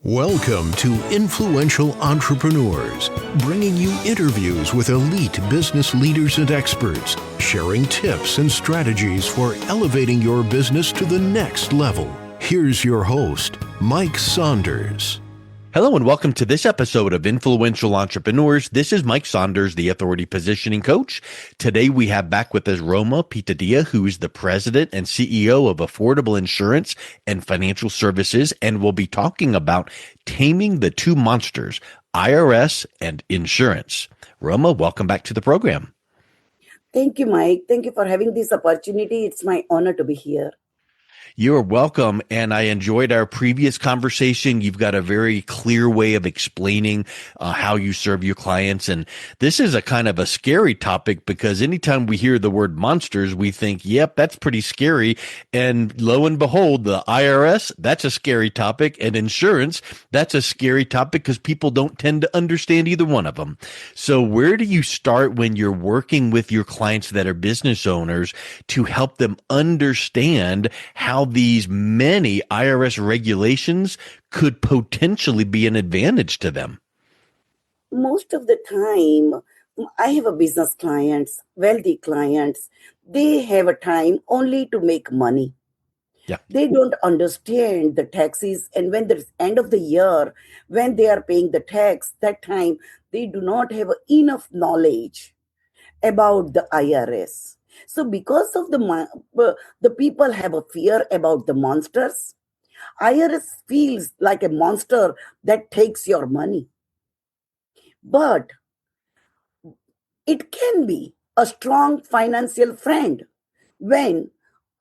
Welcome to Influential Entrepreneurs, bringing you interviews with elite business leaders and experts, sharing tips and strategies for elevating your business to the next level. Here's your host, Mike Saunders. Hello and welcome to this episode of Influential Entrepreneurs. This is Mike Saunders, the Authority Positioning Coach. Today we have back with us Roma Pithadiya, who is the President and CEO of Affordable Insurance and Financial Services, and we'll be talking about taming the two monsters, IRS and insurance. Roma, welcome back to the program. Thank you, Mike. Thank you for having this opportunity. It's my honor to be here. You're welcome, and I enjoyed our previous conversation. You've got a very clear way of explaining how you serve your clients, and this is a kind of a scary topic because anytime we hear the word monsters, we think, yep, that's pretty scary, and lo and behold, the IRS, that's a scary topic, and insurance, that's a scary topic because people don't tend to understand either one of them. So where do you start when you're working with your clients that are business owners to help them understand how these many IRS regulations could potentially be an advantage to them? Most of the time, I have a business clients, wealthy clients. They have a time only to make money. Yeah. They don't understand the taxes. And when the end of the year, when they are paying the tax, that time they do not have enough knowledge about the IRS. So because of the people have a fear about the monsters, IRS feels like a monster that takes your money. But it can be a strong financial friend when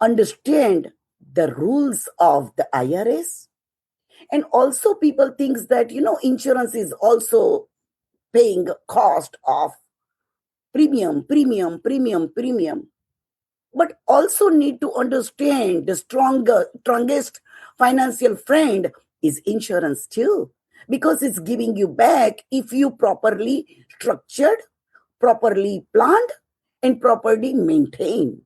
understand the rules of the IRS. And also people thinks that, insurance is also paying cost of premium. But also need to understand the strongest financial friend is insurance too, because it's giving you back if you properly structured, properly planned, and properly maintained.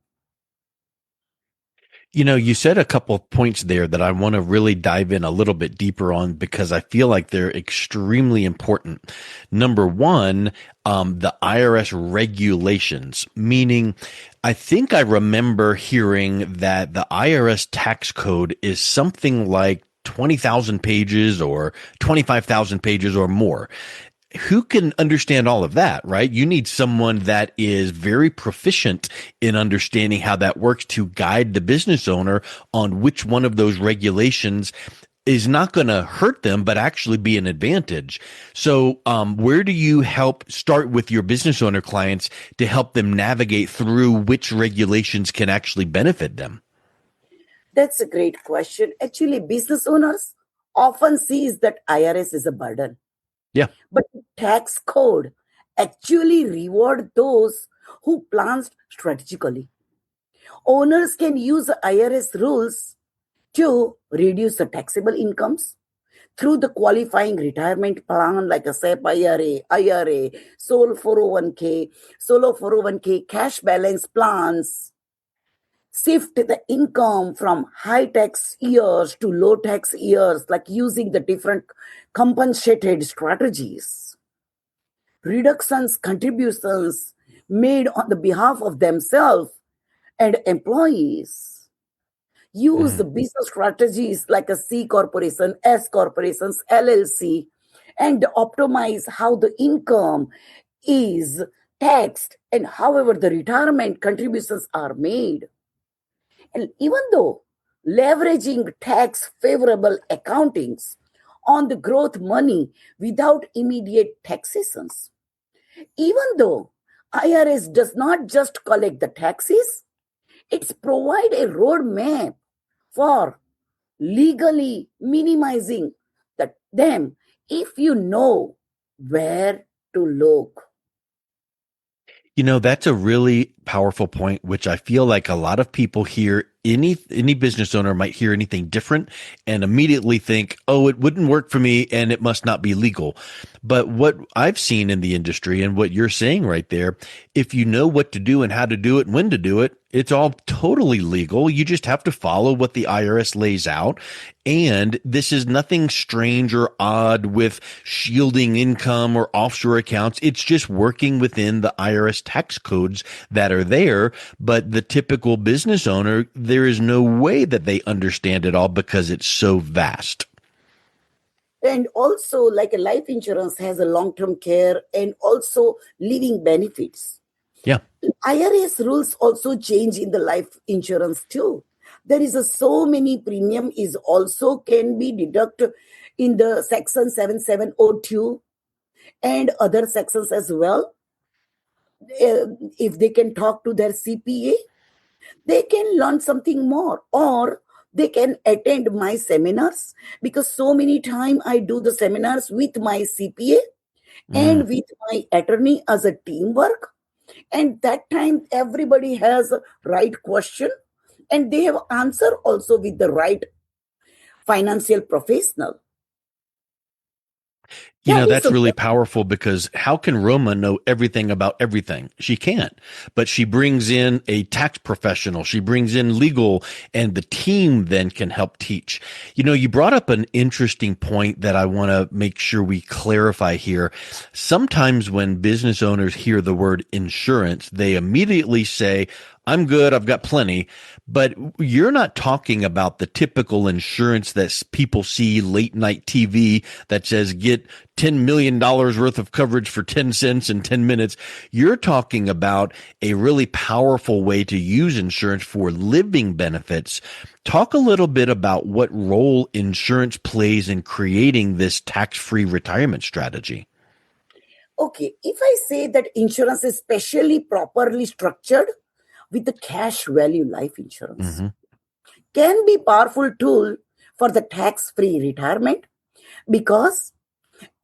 You said a couple of points there that I want to really dive in a little bit deeper on because I feel like they're extremely important. Number one, the IRS regulations, meaning I think I remember hearing that the IRS tax code is something like 20,000 pages or 25,000 pages or more. Who can understand all of that, right? You need someone that is very proficient in understanding how that works to guide the business owner on which one of those regulations is not going to hurt them, but actually be an advantage. So where do you help start with your business owner clients to help them navigate through which regulations can actually benefit them? That's a great question. Actually, business owners often sees that IRS is a burden. Yeah. But the tax code actually reward those who plan strategically. Owners can use the IRS rules to reduce the taxable incomes through the qualifying retirement plan like a SEP IRA, solo 401k, cash balance plans, shift the income from high tax years to low tax years, like using the different compensated strategies, reductions, contributions made on the behalf of themselves and employees. Use the business strategies like a C corporation, S corporations, LLC, and optimize how the income is taxed and however the retirement contributions are made. And even though leveraging tax favorable accountings on the growth money without immediate taxations, even though IRS does not just collect the taxes, it's provide a roadmap for legally minimizing them if you know where to look. That's a really powerful point, which I feel like a lot of people hear. Any business owner might hear anything different and immediately think, oh, it wouldn't work for me and it must not be legal. But what I've seen in the industry and what you're saying right there, if you know what to do and how to do it and when to do it, It's all totally legal. You just have to follow what the IRS lays out. And this is nothing strange or odd with shielding income or offshore accounts. It's just working within the IRS tax codes that are there. But the typical business owner, there is no way that they understand it all because it's so vast. And also, like a life insurance has a long-term care and also living benefits. Yeah. IRS rules also change in the life insurance too. There is a so many premium is also can be deducted in the section 7702 and other sections as well. If they can talk to their CPA, they can learn something more, or they can attend my seminars, because so many time I do the seminars with my CPA Mm. and with my attorney as a teamwork. And that time everybody has a right question and they have answer also with the right financial professional. You That know, is that's a really powerful because how can Roma know everything about everything? She can't. But she brings in a tax professional. She brings in legal, and the team then can help teach. You know, you brought up an interesting point that I want to make sure we clarify here. Sometimes when business owners hear the word insurance, they immediately say, I'm good. I've got plenty. But you're not talking about the typical insurance that people see late night TV that says get $10 million worth of coverage for 10 cents in 10 minutes. You're talking about a really powerful way to use insurance for living benefits. Talk a little bit about what role insurance plays in creating this tax-free retirement strategy. okay. If I say that insurance is specially properly structured with the cash value life insurance, Mm-hmm. can be powerful tool for the tax-free retirement, because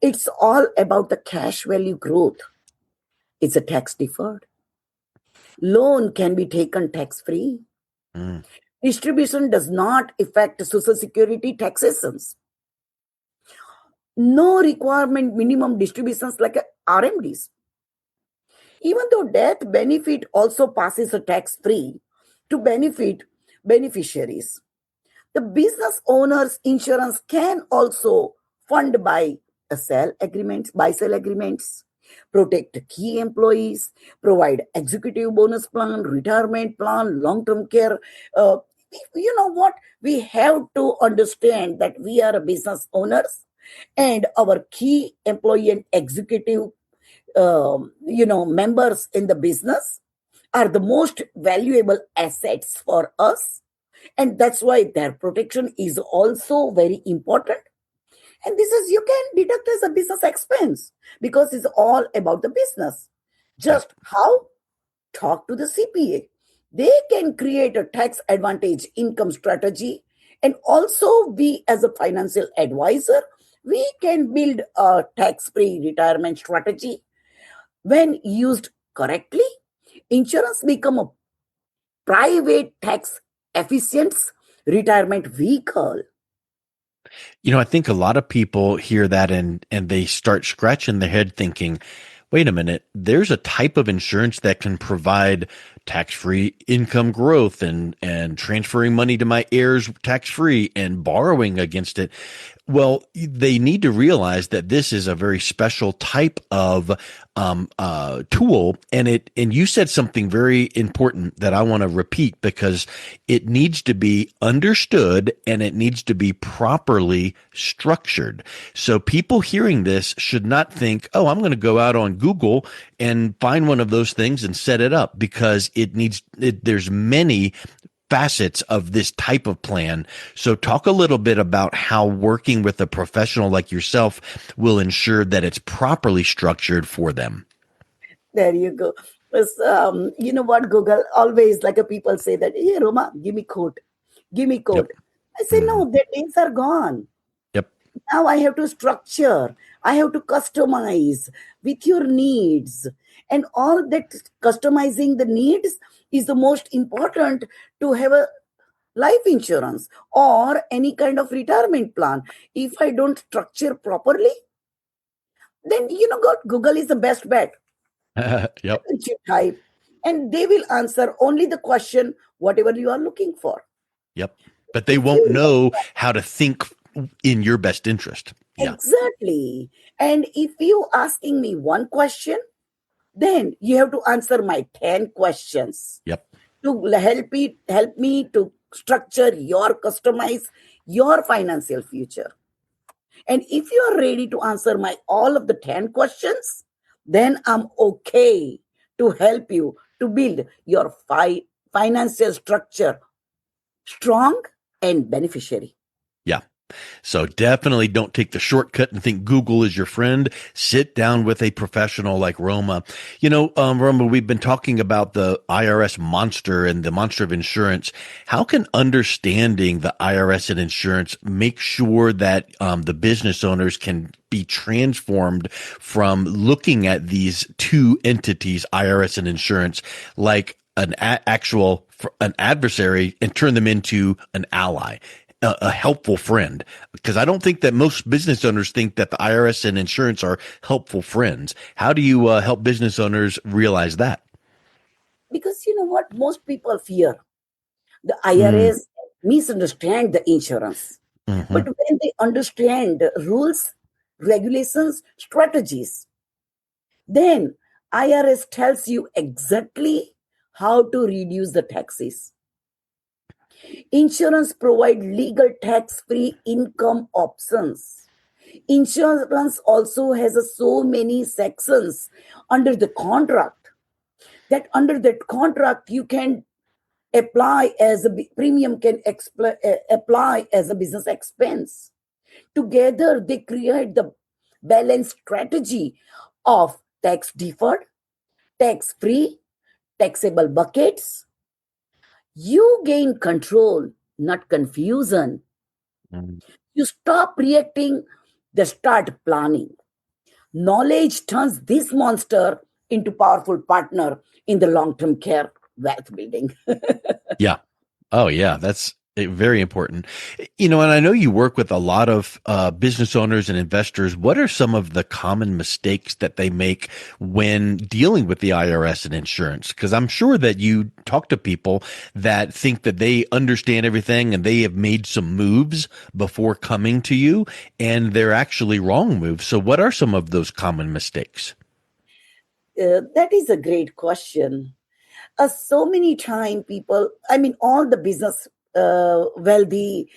it's all about the cash value growth. It's a tax deferred. Loan can be taken tax-free. Mm. Distribution does not affect social security taxations. No requirement minimum distributions like RMDs. Even though death benefit also passes a tax-free to benefit beneficiaries. The business owner's insurance can also fund by buy sell agreements, protect key employees, provide executive bonus plan, retirement plan, long-term care. Uh, you know what? We have to understand that we are a business owners, and our key employee and executive, members in the business are the most valuable assets for us, and that's why their protection is also very important. And this is you can deduct as a business expense because it's all about the business. Yeah. Just how? Talk to the CPA. They can create a tax advantage income strategy, and also we as a financial advisor, we can build a tax-free retirement strategy. When used correctly, insurance become a private tax efficient retirement vehicle. You know, I think a lot of people hear that and they start scratching their head thinking, wait a minute, there's a type of insurance that can provide tax-free income growth and transferring money to my heirs tax-free and borrowing against it. Well, they need to realize that this is a very special type of tool, and you said something very important that I want to repeat because it needs to be understood and it needs to be properly structured. So people hearing this should not think, "Oh, I'm going to go out on Google and find one of those things and set it up," because there's many facets of this type of plan. So talk a little bit about how working with a professional like yourself will ensure that it's properly structured for them. There you go. You know what, Google always, like a people say that, hey, Roma, give me code. Give me Yep. code. I say, Mhm. no, the days are gone. Yep. Now I have to structure. I have to customize with your needs. And all that customizing the needs is the most important to have a life insurance or any kind of retirement plan. If I don't structure properly, then Google is the best bet. Yep. Which you type. And they will answer only the question, whatever you are looking for. Yep. But they If won't you know how to think in your best interest. Yeah. exactly, and if you asking me one question, then you have to answer my 10 questions Yep. to help me to structure your customize your financial future. And if you are ready to answer my all of the 10 questions, then I'm okay to help you to build your financial structure strong and beneficiary. Yeah. So definitely don't take the shortcut and think Google is your friend. Sit down with a professional like Roma. Roma, we've been talking about the IRS monster and the monster of insurance. How can understanding the IRS and insurance make sure that the business owners can be transformed from looking at these two entities, IRS and insurance, like an adversary, and turn them into an ally, a helpful friend? Because I don't think that most business owners think that the IRS and insurance are helpful friends. How do you help business owners realize that? Because you know what? Most people fear the Mm, IRS misunderstand the insurance. hmm. But when they understand the rules, regulations, strategies, then IRS tells you exactly how to reduce the taxes. Insurance provide legal tax-free income options. Insurance also has so many sections under the contract that under that contract you can apply as a premium can apply as a business expense. Together they create the balanced strategy of tax deferred, tax free, taxable buckets. You gain control, not confusion. Mm. You stop reacting, they start planning. Knowledge turns this monster into powerful partner in the long-term care wealth building. Yeah. Oh, yeah. That's very important. And I know you work with a lot of business owners and investors. What are some of the common mistakes that they make when dealing with the IRS and insurance? Because I'm sure that you talk to people that think that they understand everything and they have made some moves before coming to you, and they're actually wrong moves. So, what are some of those common mistakes? That is a great question. So many time people, I mean, all the business, wealthy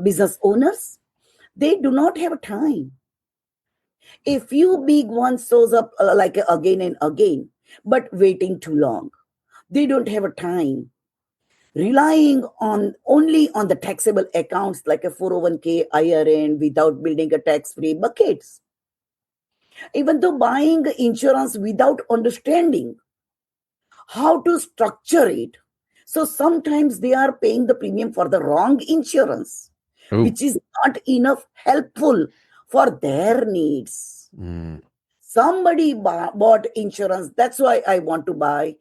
business owners, they do not have time. A few big ones shows up like again and again, but waiting too long. They don't have a time. Relying on only on the taxable accounts like a 401k IRN without building a tax-free buckets. Even though buying insurance without understanding how to structure it. So sometimes they are paying the premium for the wrong insurance, Oh, which is not enough helpful for their needs. mm, Somebody bought insurance, that's why I want to buy.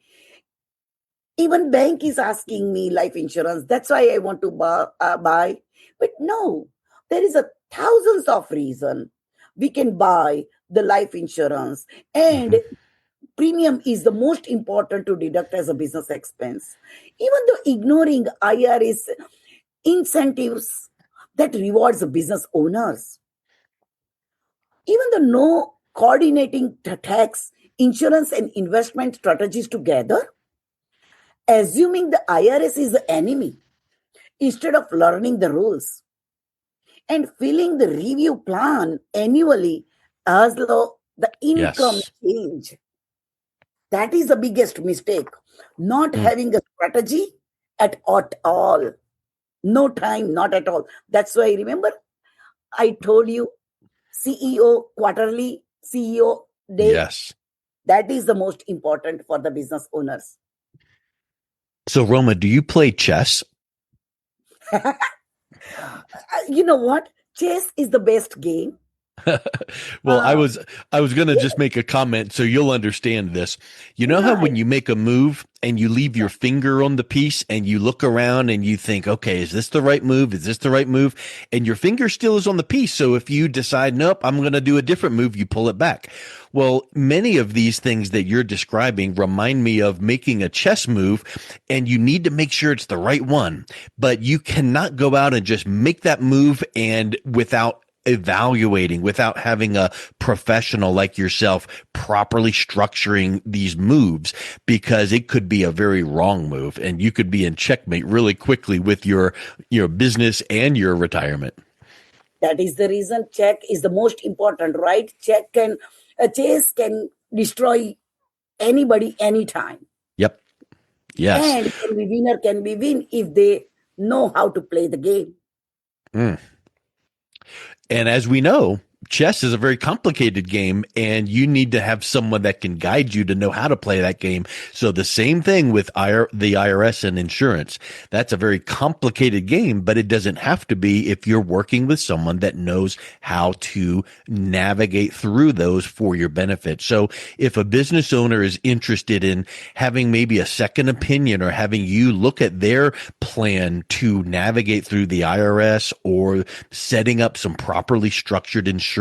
Even bank is asking me life insurance, that's why I want to buy. But no, there is a thousands of reason we can buy the life insurance, and hmm. premium is the most important to deduct as a business expense. Even though ignoring IRS incentives that rewards the business owners, even the no coordinating tax, insurance, and investment strategies together, assuming the IRS is the enemy instead of learning the rules and filling the review plan annually as though the income Yes. change. That is the biggest mistake. Not Mm. having a strategy at all. No time, not at all. That's why remember I told you CEO quarterly, CEO day. Yes. That is the most important for the business owners. So, Roma, do you play chess? You know what? Chess is the best game. Well, I Uh, was I was going to just make a comment so you'll understand this. You know how right. when you make a move and you leave your Yeah. finger on the piece and you look around and you think, okay, is this the right move? Is this the right move? And your finger still is on the piece. So if you decide, nope, I'm going to do a different move, you pull it back. Well, many of these things that you're describing remind me of making a chess move, and you need to make sure it's the right one. But you cannot go out and just make that move and without evaluating, without having a professional like yourself properly structuring these moves, because it could be a very wrong move and you could be in checkmate really quickly with your business and your retirement. That is the reason check is the most important, right? A chase can destroy anybody anytime. Yep. Yes. And can be winner can be win if they know how to play the game. Mm. And as we know, chess is a very complicated game, and you need to have someone that can guide you to know how to play that game. So the same thing with the IRS and insurance. That's a very complicated game, but it doesn't have to be if you're working with someone that knows how to navigate through those for your benefit. So if a business owner is interested in having maybe a second opinion or having you look at their plan to navigate through the IRS or setting up some properly structured insurance,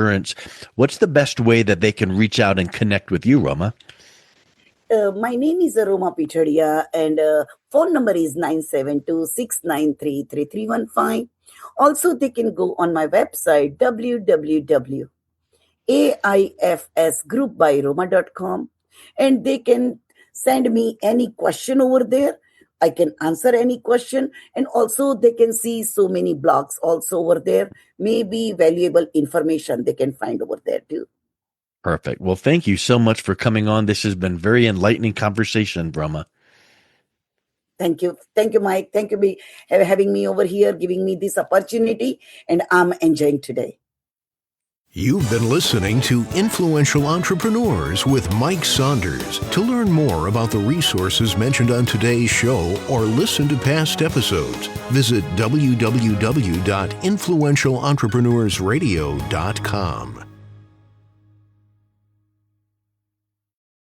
what's the best way that they can reach out and connect with you, Roma? My name is Roma Pithadiya, and phone number is 972-693-3315. Also, they can go on my website, www.aifsgroupbyroma.com, and they can send me any question over there. I can answer any question, and also they can see so many blogs also over there. Maybe valuable information they can find over there too. Perfect. Well, thank you so much for coming on. This has been very enlightening conversation, Roma. Thank you. Thank you, Mike. Thank you for having me over here, giving me this opportunity, and I'm enjoying today. You've been listening to Influential Entrepreneurs with Mike Saunders. To learn more about the resources mentioned on today's show or listen to past episodes, visit www.influentialentrepreneurssradio.com.